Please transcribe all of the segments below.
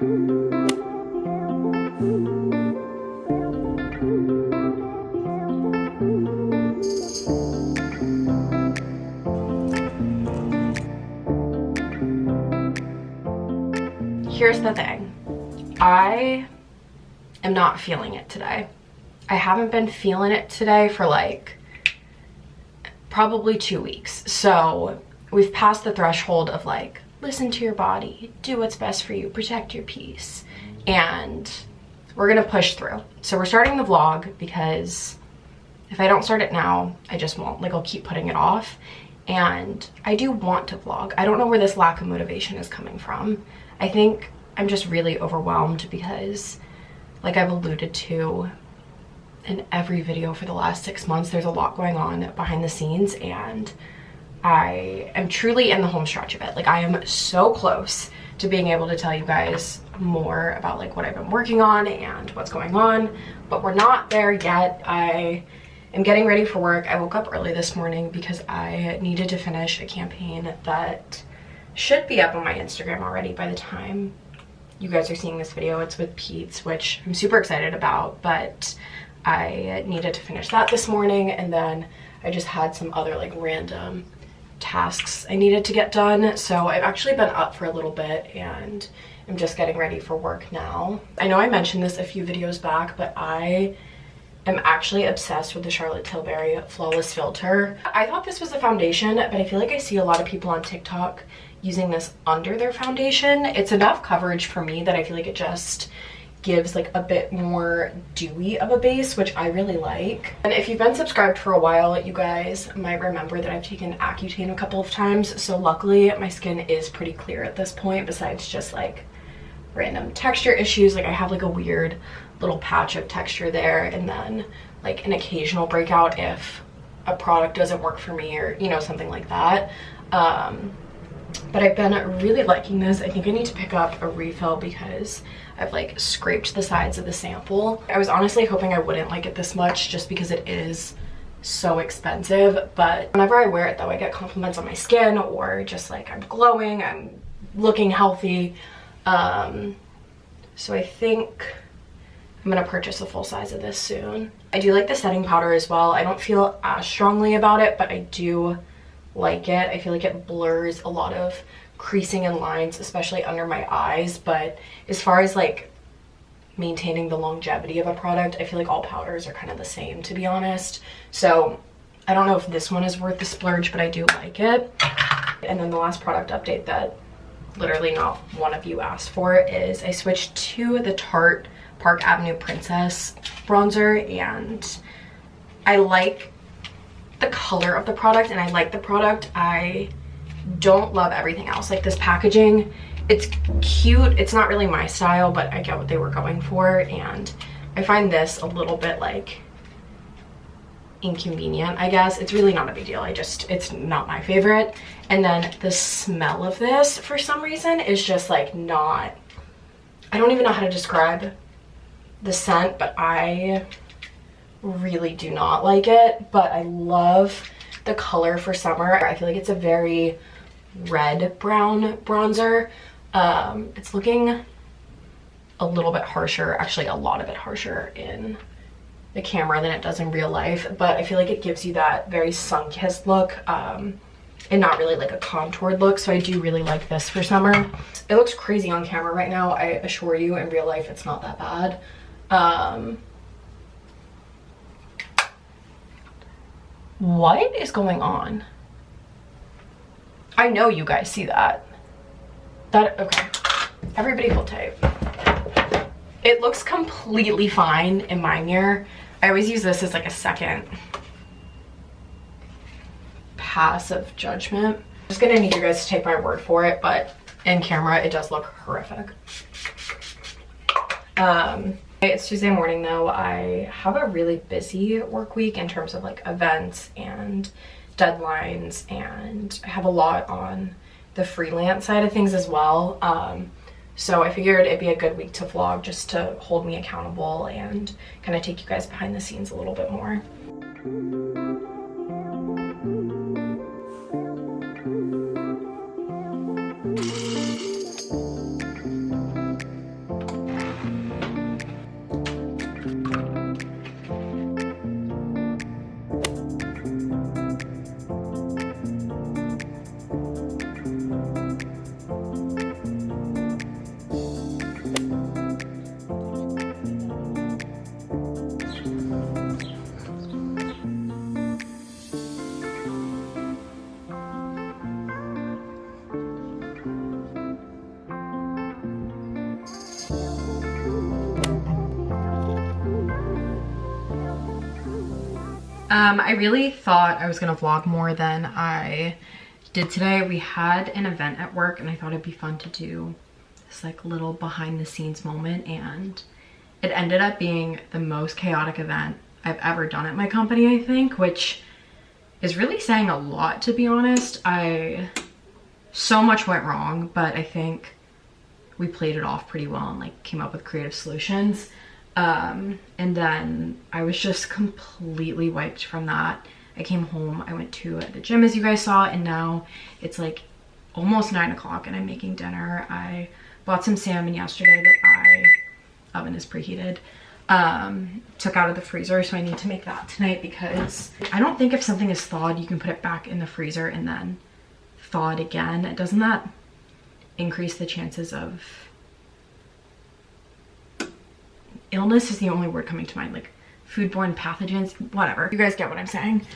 Here's the thing. I am not feeling it today. I haven't been feeling it today for like probably 2 weeks. So we've passed the threshold of like, listen to your body, do what's best for you, protect your peace. And we're gonna push through. So we're starting the vlog because if I don't start it now, I just won't. Like, I'll keep putting it off. And I do want to vlog. I don't know where this lack of motivation is coming from. I think I'm just really overwhelmed because, like I've alluded to in every video for the last 6 months, there's a lot going on behind the scenes, and I am truly in the home stretch of it. Like, I am so close to being able to tell you guys more about like what I've been working on and what's going on, but we're not there yet. I am getting ready for work. I woke up early this morning because I needed to finish a campaign that should be up on my Instagram already by the time you guys are seeing this video. It's with Pete's, which I'm super excited about, but I needed to finish that this morning, and then I just had some other like random tasks I needed to get done. So I've actually been up for a little bit and I'm just getting ready for work now. I know I mentioned this a few videos back, but I am actually obsessed with the Charlotte Tilbury Flawless Filter. I thought this was a foundation, but I feel like I see a lot of people on TikTok using this under their foundation. It's enough coverage for me that I feel like it just gives like a bit more dewy of a base, which I really like. And if you've been subscribed for a while, you guys might remember that I've taken Accutane a couple of times. So luckily my skin is pretty clear at this point, besides just like random texture issues. Like, I have like a weird little patch of texture there, and then like an occasional breakout if a product doesn't work for me, or you know, something like that. But I've been really liking this. I think I need to pick up a refill because I've like scraped the sides of the sample. I was honestly hoping I wouldn't like it this much just because it is so expensive, but whenever I wear it though, I get compliments on my skin, or just like I'm glowing, I'm looking healthy. So I think I'm gonna purchase a full size of this soon. I do like the setting powder as well. I don't feel as strongly about it, but I do like it. I feel like it blurs a lot of creasing and lines, especially under my eyes. But as far as like maintaining the longevity of a product, I feel like all powders are kind of the same, to be honest. So I don't know if this one is worth the splurge, but I do like it. And then the last product update that literally not one of you asked for is I switched to the Tarte Park Avenue Princess bronzer, and I like the color of the product and I like the product. I don't love everything else. Like, this packaging, it's cute, it's not really my style, but I get what they were going for, and I find this a little bit like inconvenient, I guess. It's really not a big deal. It's not my favorite. And then the smell of this for some reason is just like not, I don't even know how to describe the scent, but I really do not like it. But I love the color for summer. I feel like it's a very red brown bronzer. It's looking a little bit harsher, actually a lot of it harsher in the camera than it does in real life, but I feel like it gives you that very sun-kissed look, and not really like a contoured look. So I do really like this for summer. It looks crazy on camera right now. I assure you, in real life it's not that bad. What is going on? I know you guys see that. Okay, everybody hold tight. It looks completely fine in my mirror. I always use this as like a second pass of judgment. I'm just gonna need you guys to take my word for it, but in camera it does look horrific. It's Tuesday morning though. I have a really busy work week in terms of like events and deadlines, and I have a lot on the freelance side of things as well. So I figured it'd be a good week to vlog, just to hold me accountable and kind of take you guys behind the scenes a little bit more. I really thought I was gonna vlog more than I did today. We had an event at work and I thought it'd be fun to do this like little behind the scenes moment, and it ended up being the most chaotic event I've ever done at my company, I think, which is really saying a lot, to be honest. So much went wrong, but I think we played it off pretty well and like came up with creative solutions. And then I was just completely wiped from that. I came home, I went to the gym as you guys saw, and now it's like almost 9 o'clock and I'm making dinner. I bought some salmon yesterday that oven is preheated, took out of the freezer, so I need to make that tonight because I don't think if something is thawed you can put it back in the freezer and then thaw it again. Doesn't that increase the chances of illness? Is the only word coming to mind, like foodborne pathogens, whatever. You guys get what I'm saying.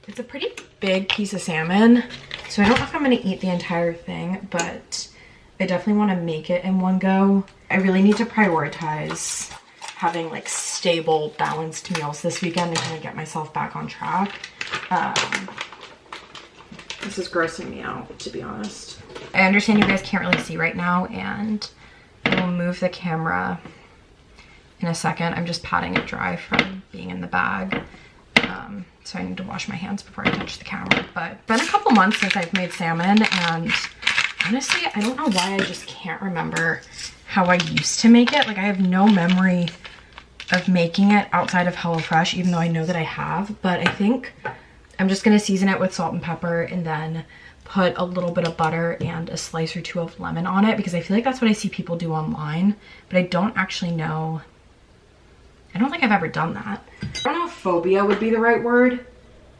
It's a pretty big piece of salmon, so I don't know if I'm gonna eat the entire thing, but I definitely want to make it in one go. I really need to prioritize having like stable, balanced meals this weekend to kind of get myself back on track. This is grossing me out, to be honest. I understand you guys can't really see right now, and I will move the camera in a second. I'm just patting it dry from being in the bag. So I need to wash my hands before I touch the camera. But it's been a couple months since I've made salmon, and honestly, I don't know why I just can't remember how I used to make it. Like, I have no memory of making it outside of HelloFresh, even though I know that I have. But I think I'm just gonna season it with salt and pepper and then put a little bit of butter and a slice or two of lemon on it, because I feel like that's what I see people do online, but I don't actually know. I don't think I've ever done that. I don't know if phobia would be the right word,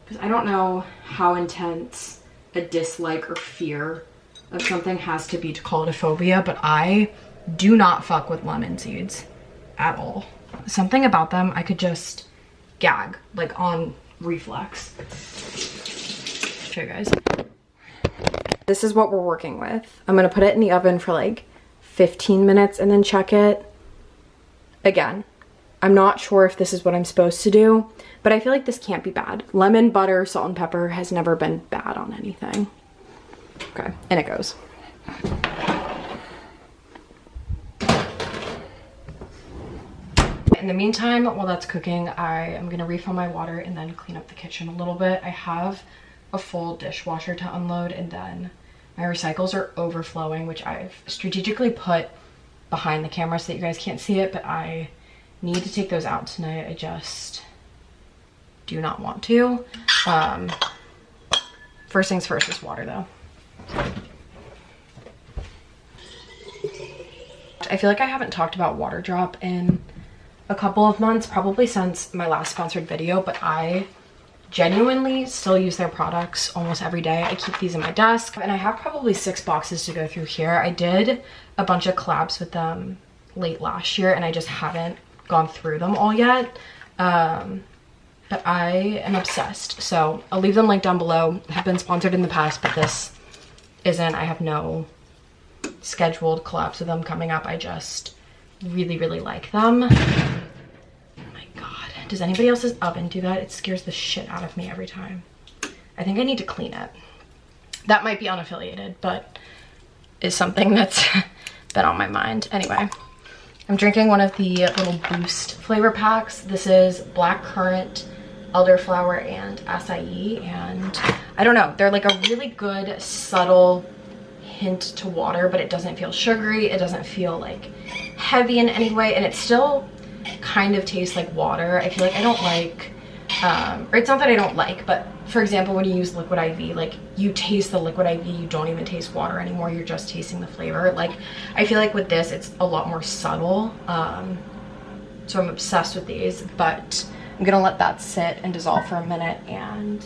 because I don't know how intense a dislike or fear of something has to be to call it a phobia, but I do not fuck with lemon seeds at all. Something about them, I could just gag, like on reflex. Show you guys. This is what we're working with. I'm gonna put it in the oven for like 15 minutes and then check it. Again, I'm not sure if this is what I'm supposed to do, but I feel like this can't be bad. Lemon, butter, salt, and pepper has never been bad on anything. Okay, and it goes. In the meantime, while that's cooking, I am gonna refill my water and then clean up the kitchen a little bit. I have a full dishwasher to unload, and then my recycles are overflowing, which I've strategically put behind the camera so that you guys can't see it, but I need to take those out tonight. I just do not want to. First things first is water though. I feel like I haven't talked about water drop in a couple of months, probably since my last sponsored video, but I genuinely still use their products almost every day. I keep these in my desk, and I have probably 6 boxes to go through here. I did a bunch of collabs with them late last year, and I just haven't gone through them all yet. But I am obsessed, so I'll leave them linked down below. Have been sponsored in the past, but this isn't. I have no scheduled collabs with them coming up. I just really, really like them. Oh my god, does anybody else's oven do that? It scares the shit out of me every time. I think I need to clean it. That might be unaffiliated, but is something that's been on my mind. Anyway, I'm drinking one of the little Boost flavor packs. This is black currant, elderflower, and acai, and I don't know, they're like a really good subtle hint to water, but it doesn't feel sugary, it doesn't feel like heavy in any way, and it still kind of tastes like water. I feel like I don't like, or it's not that I don't like, but for example, when you use liquid IV, like you taste the liquid IV, you don't even taste water anymore, you're just tasting the flavor. Like I feel like with this, it's a lot more subtle, so I'm obsessed with these, but I'm gonna let that sit and dissolve for a minute and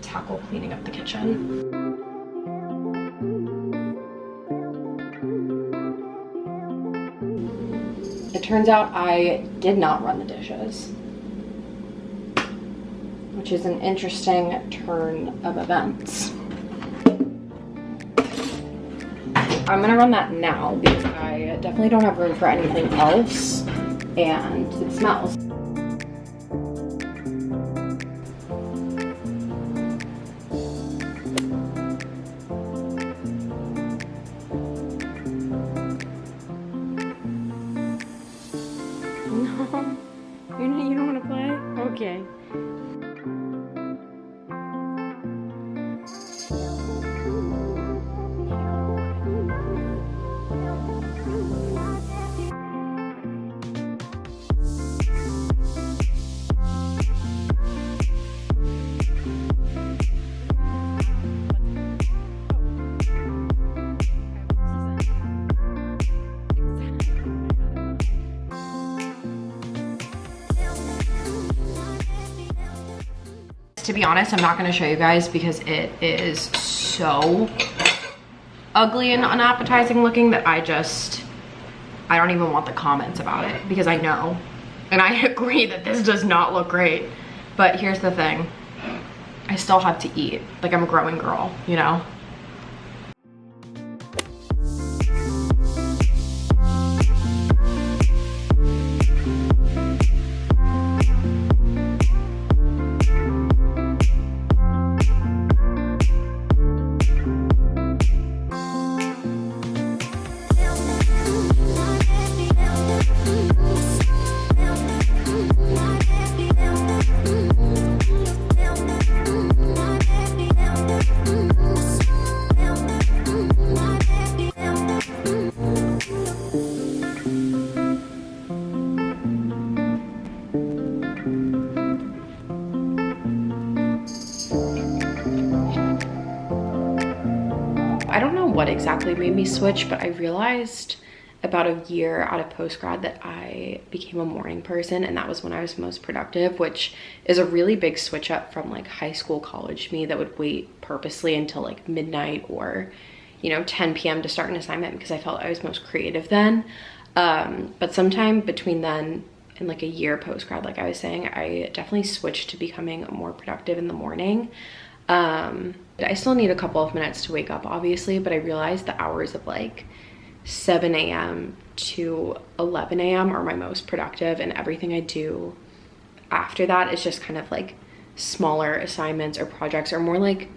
tackle cleaning up the kitchen. It turns out I did not run the dishes, which is an interesting turn of events. I'm gonna run that now because I definitely don't have room for anything else, and it smells. Okay. To be honest, I'm not going to show you guys because it is so ugly and unappetizing looking that I don't even want the comments about it, because I know and I agree that this does not look great. But here's the thing, I still have to eat. Like, I'm a growing girl, you know? I don't know what exactly made me switch, but I realized about a year out of post-grad that I became a morning person, and that was when I was most productive, which is a really big switch up from like high school, college me that would wait purposely until like midnight or, you know, 10 p.m. to start an assignment because I felt I was most creative then. But sometime between then and like a year post-grad, like I was saying, I definitely switched to becoming more productive in the morning. I still need a couple of minutes to wake up, obviously, but I realized the hours of like 7 a.m. to 11 a.m. are my most productive, and everything I do after that is just kind of like smaller assignments or projects, or more like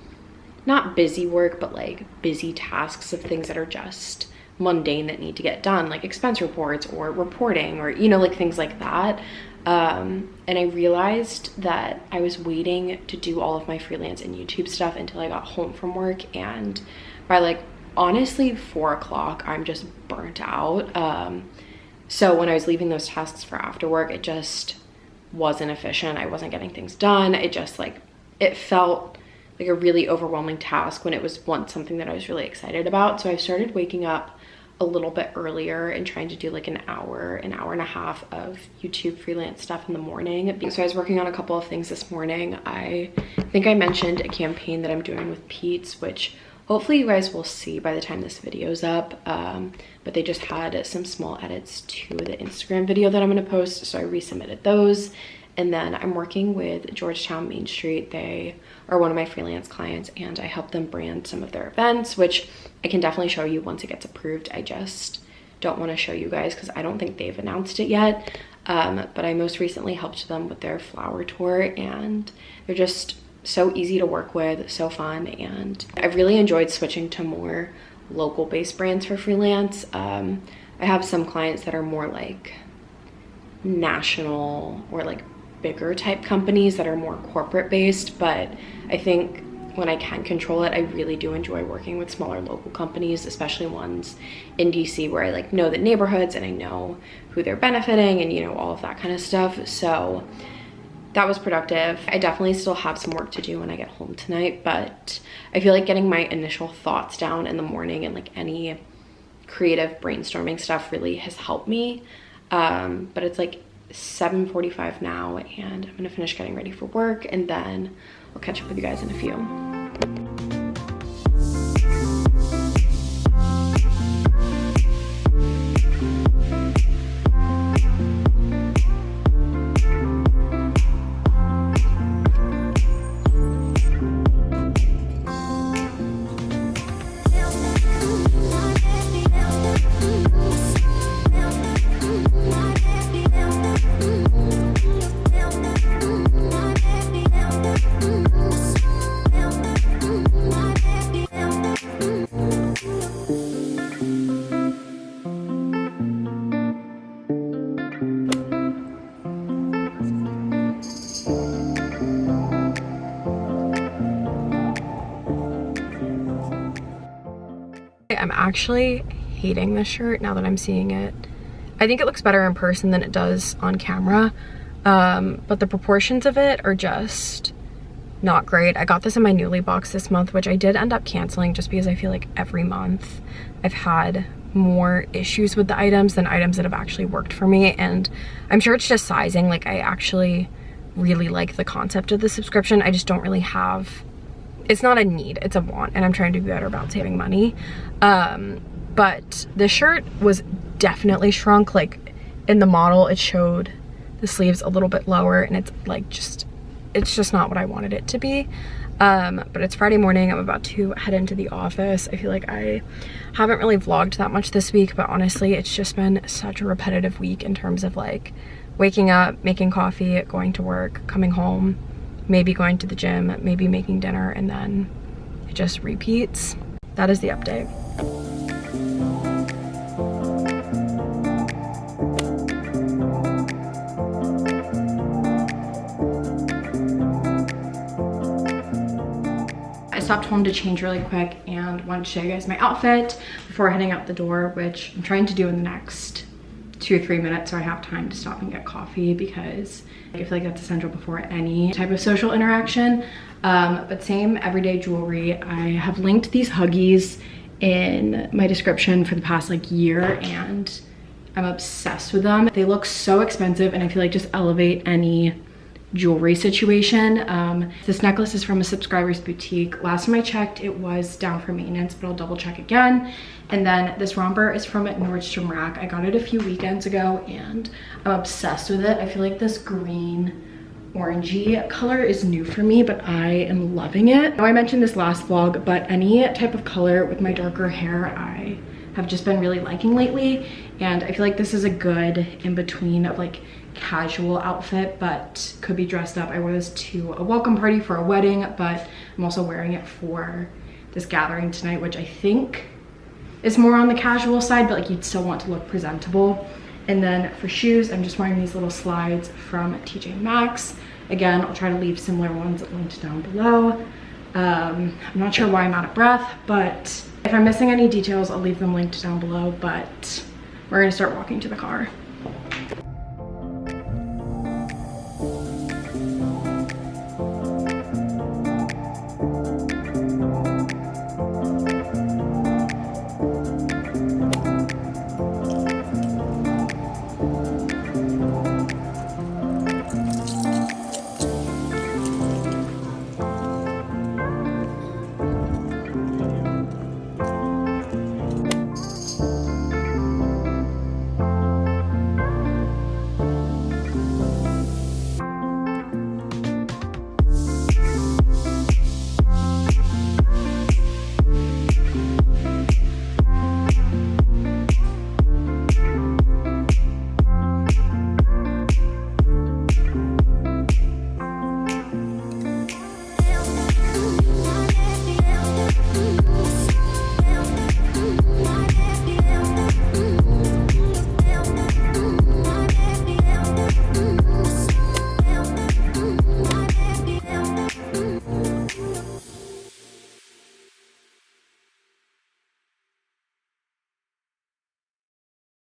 not busy work, but like busy tasks of things that are just mundane that need to get done, like expense reports or reporting, or, you know, like things like that. And I realized that I was waiting to do all of my freelance and YouTube stuff until I got home from work, and by like honestly 4 o'clock I'm just burnt out. So when I was leaving those tasks for after work, it just wasn't efficient. I wasn't getting things done. It just like, it felt like a really overwhelming task when it was once something that I was really excited about. So I started waking up a little bit earlier and trying to do like an hour and a half of YouTube freelance stuff in the morning. So I was working on a couple of things this morning. I think I mentioned a campaign that I'm doing with Pete's, which hopefully you guys will see by the time this video's up. But they just had some small edits to the Instagram video that I'm gonna post, so I resubmitted those. And then I'm working with Georgetown Main Street. They are one of my freelance clients, and I help them brand some of their events, which I can definitely show you once it gets approved. I just don't want to show you guys because I don't think they've announced it yet. But I most recently helped them with their flower tour, and they're just so easy to work with, so fun, and I've really enjoyed switching to more local based brands for freelance. I have some clients that are more like national or like bigger type companies that are more corporate based, but I think when I can control it, I really do enjoy working with smaller local companies, especially ones in DC where I like know the neighborhoods and I know who they're benefiting and, you know, all of that kind of stuff. So that was productive. I definitely still have some work to do when I get home tonight, but I feel like getting my initial thoughts down in the morning and like any creative brainstorming stuff really has helped me. But it's like 7:45 now, and I'm gonna finish getting ready for work, and then I'll catch up with you guys in a few. actually hating this shirt now that I'm seeing it. I think it looks better in person than it does on camera, but the proportions of it are just not great. I got this in my Newly box this month, which I did end up canceling just because I feel like every month I've had more issues with the items than items that have actually worked for me. And I'm sure it's just sizing. Like, I actually really like the concept of the subscription. I just don't really have, it's not a need, it's a want, and I'm trying to be better about saving money. But the shirt was definitely shrunk. Like, in the model it showed the sleeves a little bit lower, and it's like it's just not what I wanted it to be. But it's Friday morning, I'm about to head into the office. I feel like I haven't really vlogged that much this week, but honestly it's just been such a repetitive week in terms of like waking up, making coffee, going to work, coming home, maybe going to the gym, maybe making dinner, and then it just repeats. That is the update. I stopped home to change really quick and wanted to show you guys my outfit before heading out the door, which I'm trying to do in the next 2 or 3 minutes so I have time to stop and get coffee, because I feel like that's essential before any type of social interaction. But same everyday jewelry. I have linked these Huggies in my description for the past like year, and I'm obsessed with them. They look so expensive and I feel like just elevate any jewelry situation. This necklace is from a subscriber's boutique. Last time I checked it was down for maintenance, but I'll double check again. And then this romper is from Nordstrom Rack. I got it a few weekends ago and I'm obsessed with it. I feel like this green orangey color is new for me, but I am loving it. I know I mentioned this last vlog, but any type of color with my darker hair I have just been really liking lately, and I feel like this is a good in between of like casual outfit but could be dressed up. I wore this to a welcome party for a wedding, but I'm also wearing it for this gathering tonight, which I think is more on the casual side, but like you'd still want to look presentable. And then for shoes, I'm just wearing these little slides from TJ Maxx. Again, I'll try to leave similar ones linked down below. I'm not sure why I'm out of breath, but if I'm missing any details, I'll leave them linked down below, but we're gonna start walking to the car.